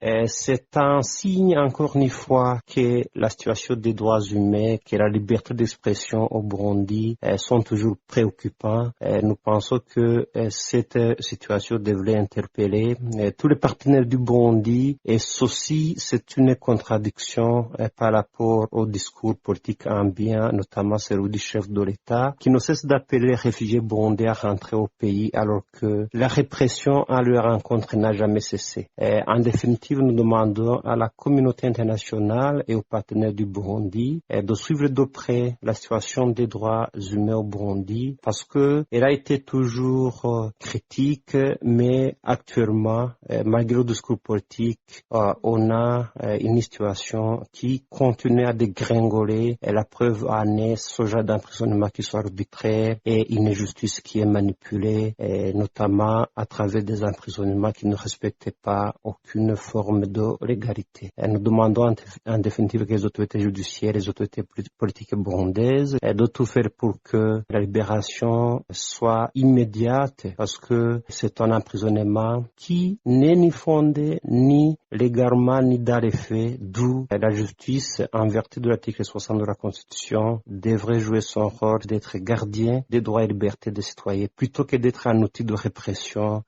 C'est un signe, encore une fois, que la situation des droits humains, que la liberté d'expression au Burundi sont toujours préoccupants. Nous pensons que cette situation devrait interpeller tous les partenaires du Burundi, et ceci, c'est une contradiction par rapport au discours politique ambiant, notamment celui du chef de l'État, qui ne cesse d'appeler les réfugiés burundais à rentrer au pays alors que la répression à leur rencontre n'a jamais cessé. En définitive, nous demandons à la communauté internationale et aux partenaires du Burundi de suivre de près la situation des droits humains au Burundi parce que elle a été toujours critique, mais actuellement, malgré le discours politique, on a une situation qui continue à dégringoler. Et la preuve en est ce genre d'emprisonnement qui sont arbitraires et une justice qui est manipulée, notamment à travers des emprisonnements qui ne respectaient pas aucune forme de légalité. Nous demandons en définitive que les autorités judiciaires, les autorités politiques burundaises de tout faire pour que la libération soit immédiate parce que c'est un emprisonnement qui n'est ni fondé, ni légalement, ni dans les faits, d'où la justice, en vertu de l'article 60 de la Constitution, devrait jouer son rôle d'être gardien des droits et libertés des citoyens plutôt que d'être un outil de répression